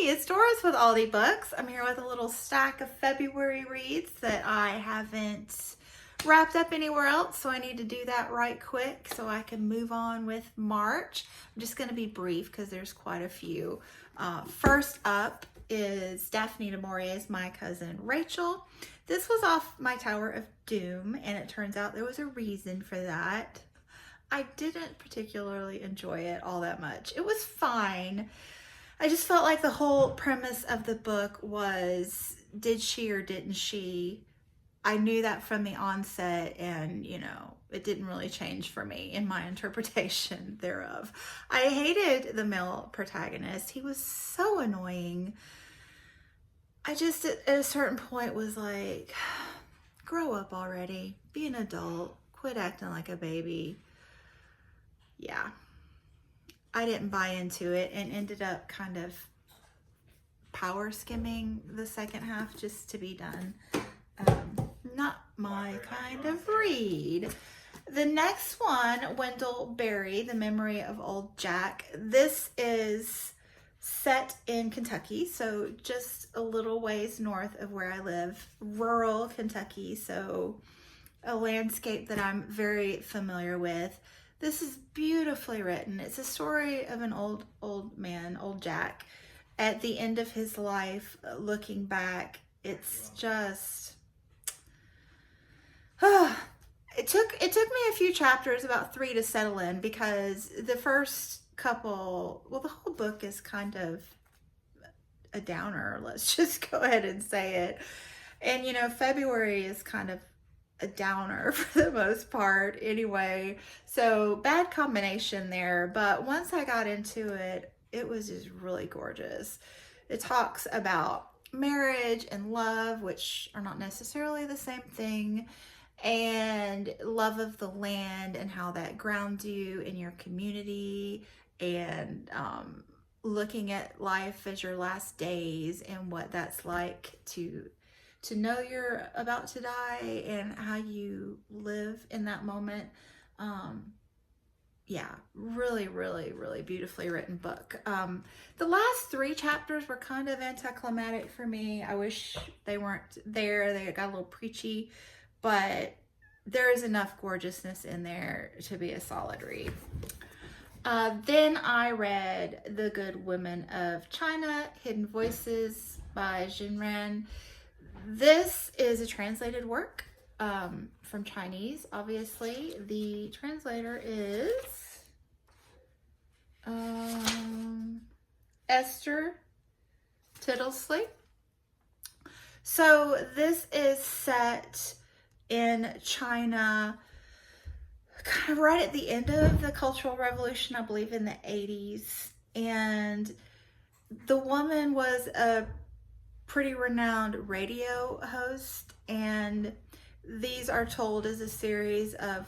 it's Doris with Aldi Books. I'm here with a little stack of February reads that I haven't wrapped up anywhere else, so I need to do that right quick so I can move on with March. I'm just going to be brief because there's quite a few. First up is Daphne du Maurier's My Cousin Rachel. This was off my Tower of Doom, and it turns out there was a reason for that. I didn't particularly enjoy it all that much. It was fine. I just felt like the whole premise of the book was, did she or didn't she? I knew that from the onset, and it didn't really change for me in my interpretation thereof. I hated the male protagonist. He was so annoying. I just at a certain point was like, grow up already, be an adult, quit acting like a baby. Yeah, I didn't buy into it and ended up kind of power skimming the second half just to be done. Not my kind of read. The next one, Wendell Berry, The Memory of Old Jack. This is set in Kentucky, so just a little ways north of where I live, rural Kentucky, so a landscape that I'm very familiar with. This is beautifully written. It's a story of an old man, old Jack, at the end of his life, looking back. It's just, it took me a few chapters, about 3, to settle in, because the first couple, well, the whole book is kind of a downer. Let's just go ahead and say it. And February is kind of a downer for the most part anyway, so bad combination there. But once I got into it, it was just really gorgeous. It talks about marriage and love, which are not necessarily the same thing, and love of the land and how that grounds you in your community, and looking at life as your last days and what that's like to know you're about to die and how you live in that moment. Yeah, really, really, really beautifully written book. The last 3 chapters were kind of anticlimactic for me. I wish they weren't there. They got a little preachy, but there is enough gorgeousness in there to be a solid read. Then I read The Good Women of China, Hidden Voices by Jin Ran. This is a translated work from Chinese, obviously. The translator is Esther Tittlesley. So this is set in China, kind of right at the end of the Cultural Revolution, I believe in the 80s. And the woman was a pretty renowned radio host, and these are told as a series of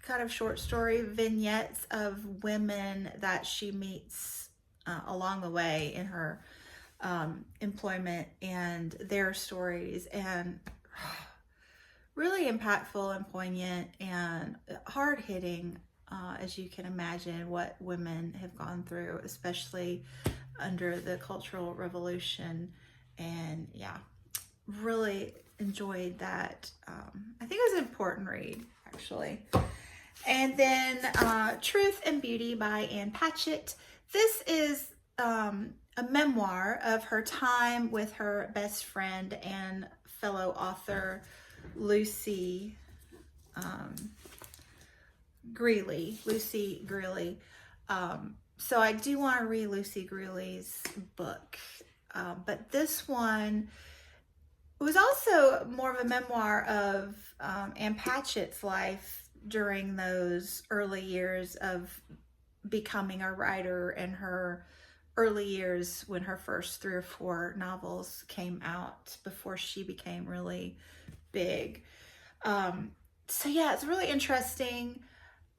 kind of short story vignettes of women that she meets along the way in her employment, and their stories, and really impactful and poignant and hard-hitting, as you can imagine, what women have gone through, especially under the Cultural Revolution. And yeah, really enjoyed that. I think it was an important read, actually. And then Truth and Beauty by Ann Patchett. This is a memoir of her time with her best friend and fellow author Lucy Greeley. So I do want to read Lucy Greeley's book. But this one was also more of a memoir of Ann Patchett's life during those early years of becoming a writer, and her early years when her first 3 or 4 novels came out before she became really big. So yeah, it's really interesting.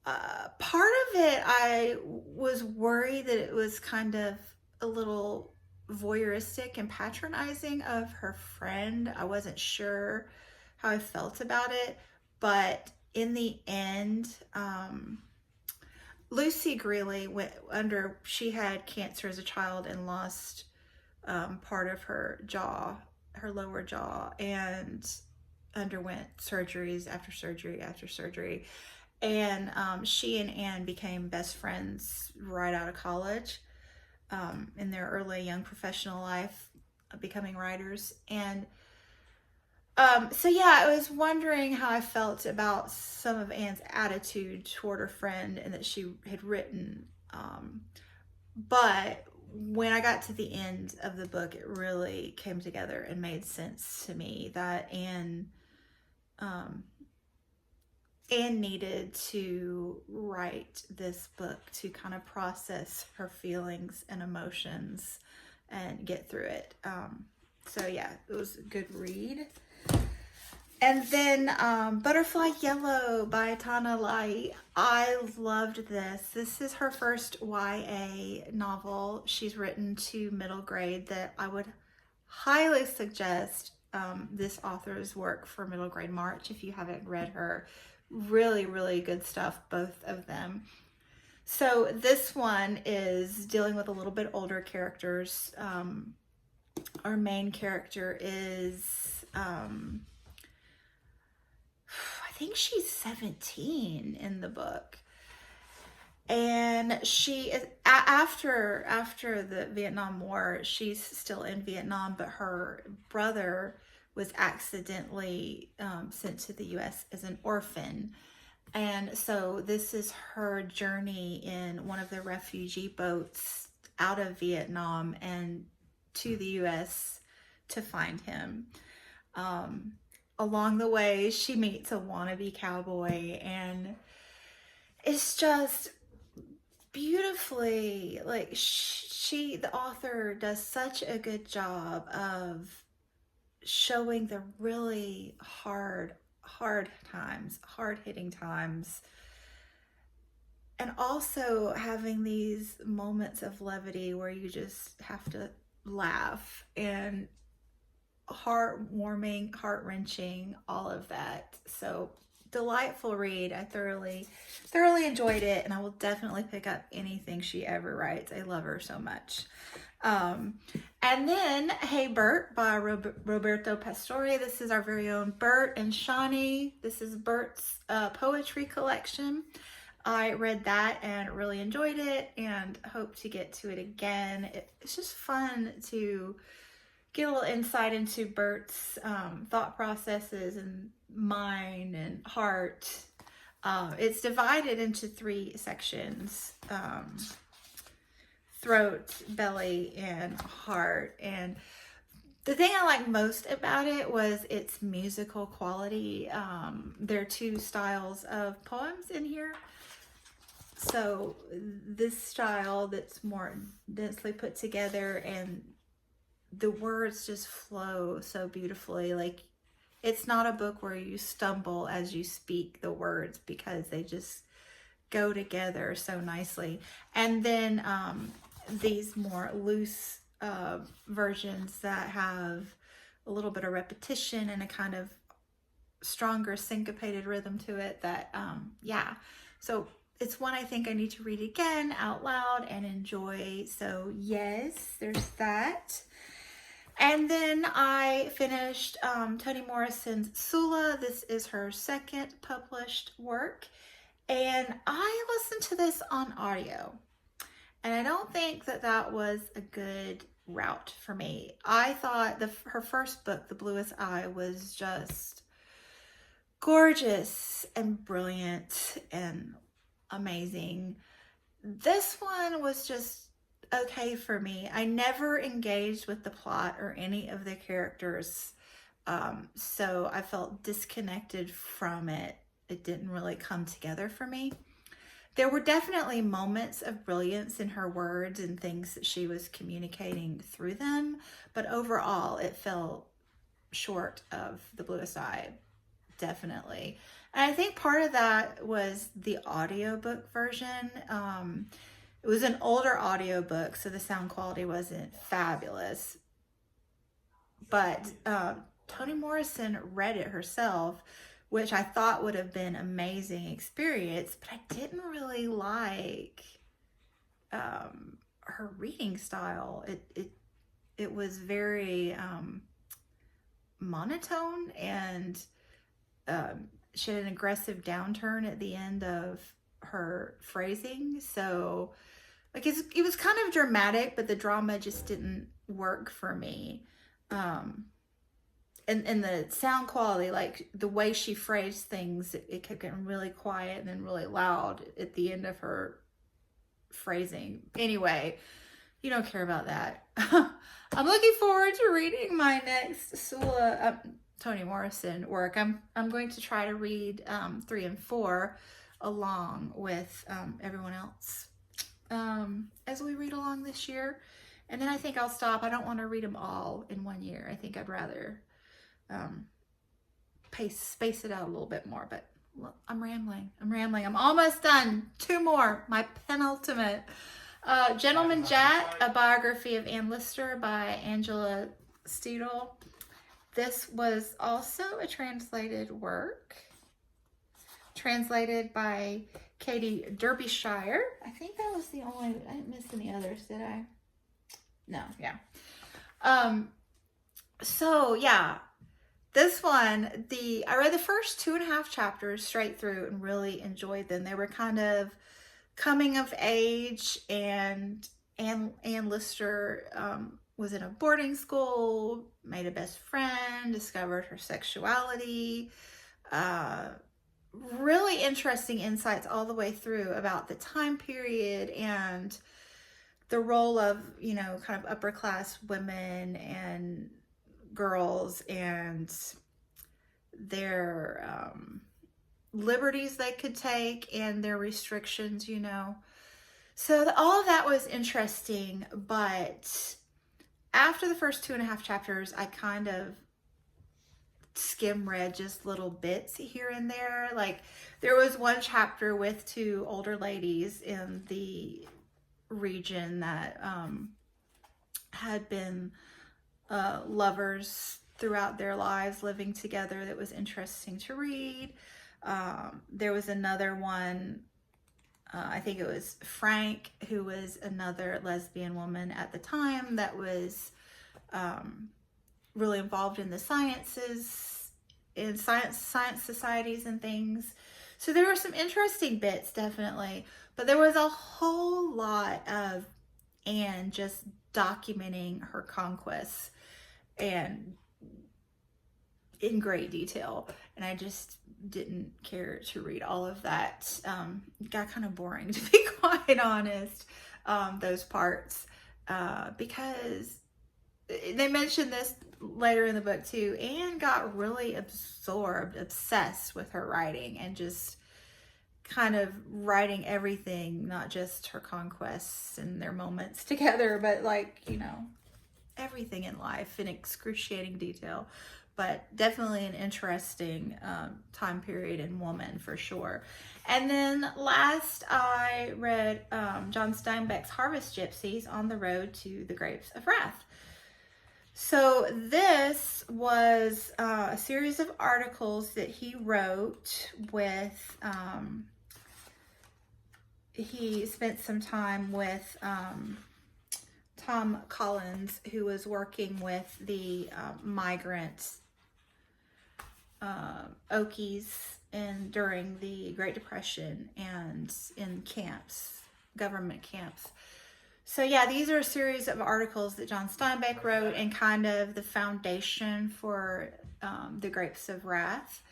Part of it, I was worried that it was kind of a little voyeuristic and patronizing of her friend. I wasn't sure how I felt about it, but in the end, Lucy Greeley she had cancer as a child and lost part of her jaw, her lower jaw, and underwent surgeries after surgery after surgery. And she and Anne became best friends right out of college, in their early young professional life, becoming writers. And so yeah, I was wondering how I felt about some of Anne's attitude toward her friend and that she had written. But when I got to the end of the book, it really came together and made sense to me that Anne needed to write this book to kind of process her feelings and emotions and get through it. So yeah, it was a good read. And then Butterfly Yellow by Tana Lai. I loved this. This is her first YA novel she's written to middle grade that I would highly suggest this author's work for middle grade March if you haven't read her. Really, really good stuff, both of them. So this one is dealing with a little bit older characters. Our main character is... I think she's 17 in the book, and she is after the Vietnam War. She's still in Vietnam, but her brother was accidentally sent to the U.S. as an orphan, and so this is her journey in one of the refugee boats out of Vietnam and to the U.S. to find him. Along the way, she meets a wannabe cowboy, and it's just beautifully, like, the author does such a good job of showing the really hard times, hard-hitting times, and also having these moments of levity where you just have to laugh, and heartwarming, heart-wrenching, all of that. So delightful read. I thoroughly enjoyed it, and I will definitely pick up anything she ever writes. I love her so much. And then Haysbert by Roberto Pastore. This is our very own Bert and Shawnee. This is Bert's poetry collection. I read that and really enjoyed it and hope to get to it again. It's just fun to get a little insight into Bert's thought processes and mind and heart. It's divided into 3 sections: throat, belly, and heart. And the thing I like most about it was its musical quality. There are 2 styles of poems in here. So this style that's more densely put together, and the words just flow so beautifully. Like, it's not a book where you stumble as you speak the words because they just go together so nicely. And then these more loose versions that have a little bit of repetition and a kind of stronger syncopated rhythm to it that, yeah. So it's one I think I need to read again out loud and enjoy. So yes, there's that. And then I finished Toni Morrison's Sula. This is her second published work. And I listened to this on audio. And I don't think that was a good route for me. I thought her first book, The Bluest Eye, was just gorgeous and brilliant and amazing. This one was just okay for me. I never engaged with the plot or any of the characters, so I felt disconnected from it. It didn't really come together for me. There were definitely moments of brilliance in her words and things that she was communicating through them, but overall it fell short of The Bluest Eye, definitely. And I think part of that was the audiobook version. It was an older audiobook, so the sound quality wasn't fabulous. But Toni Morrison read it herself, which I thought would have been an amazing experience, but I didn't really like her reading style. it was very monotone, and she had an aggressive downturn at the end of her phrasing. So like it was kind of dramatic, but the drama just didn't work for me. And the sound quality, like the way she phrased things, it kept getting really quiet and then really loud at the end of her phrasing. Anyway, you don't care about that. I'm looking forward to reading my next Sula, Toni Morrison work. I'm going to try to read 3 and 4 along with everyone else as we read along this year. And then I think I'll stop. I don't want to read them all in one year. I think I'd rather space it out a little bit more. But I'm rambling. I'm almost done. 2 more. My penultimate. Gentleman Jack, a biography of Anne Lister by Angela Steudle. This was also a translated work. Translated by Katie Derbyshire. I think that was the only, I didn't miss any others, did I? No, yeah. So yeah, this one, I read the first 2.5 chapters straight through and really enjoyed them. They were kind of coming of age, and Anne Lister was in a boarding school, made a best friend, discovered her sexuality. Really interesting insights all the way through about the time period and the role of, you know, kind of upper class women and girls and their liberties they could take and their restrictions, you know. So all of that was interesting, but after the first 2.5 chapters, I kind of skim read just little bits here and there. Like there was one chapter with 2 older ladies in the region that had been lovers throughout their lives, living together, that was interesting to read. There was another one, I think it was Frank, who was another lesbian woman at the time that was really involved in the sciences, in science societies and things. So there were some interesting bits, definitely, but there was a whole lot of Anne just documenting her conquests and in great detail, and I just didn't care to read all of that. It got kind of boring, to be quite honest, those parts, because they mentioned this later in the book too. Anne got really obsessed with her writing, and just kind of writing everything, not just her conquests and their moments together, but like, you know, everything in life in excruciating detail. But definitely an interesting time period and woman for sure. And then last I read John Steinbeck's Harvest Gypsies, On the Road to the Grapes of Wrath. So this was a series of articles that he wrote with, he spent some time with Tom Collins, who was working with the migrant Okies during the Great Depression and in camps, government camps. So yeah, these are a series of articles that John Steinbeck wrote, and kind of the foundation for the Grapes of Wrath.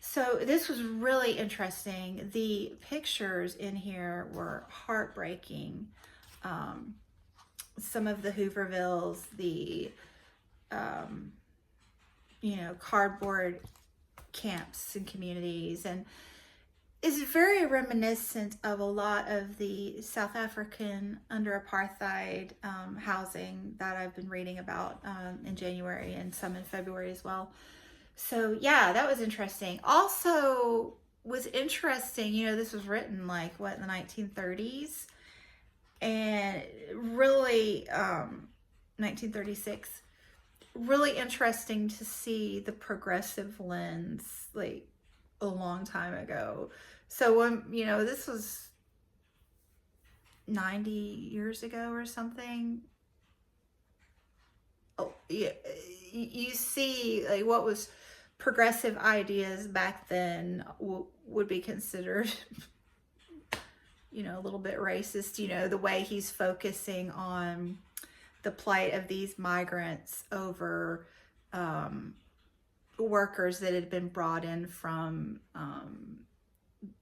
So this was really interesting. The pictures in here were heartbreaking. Some of the Hoovervilles, the you know, cardboard camps and communities, and is very reminiscent of a lot of the South African under apartheid housing that I've been reading about in January, and some in February as well. So yeah, that was interesting. Also was interesting, you know, this was written like what, in the 1930s, and really 1936. Really interesting to see the progressive lens like a long time ago. So when, you know, this was 90 years ago or something, you see like what was progressive ideas back then would be considered, you know, a little bit racist. You know, the way he's focusing on the plight of these migrants over workers that had been brought in from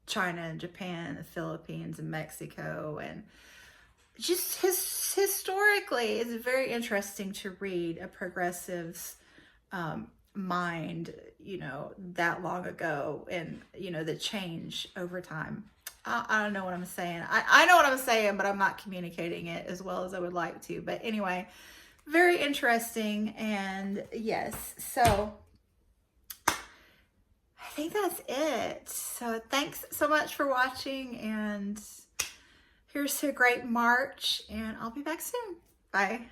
China and Japan, the Philippines and Mexico, and just historically, it's very interesting to read a progressive's mind, you know, that long ago, and you know the change over time. I don't know what I'm saying. I know what I'm saying, but I'm not communicating it as well as I would like to. But anyway, very interesting. And yes, so I think that's it. So thanks so much for watching, and here's to a great March, and I'll be back soon. Bye.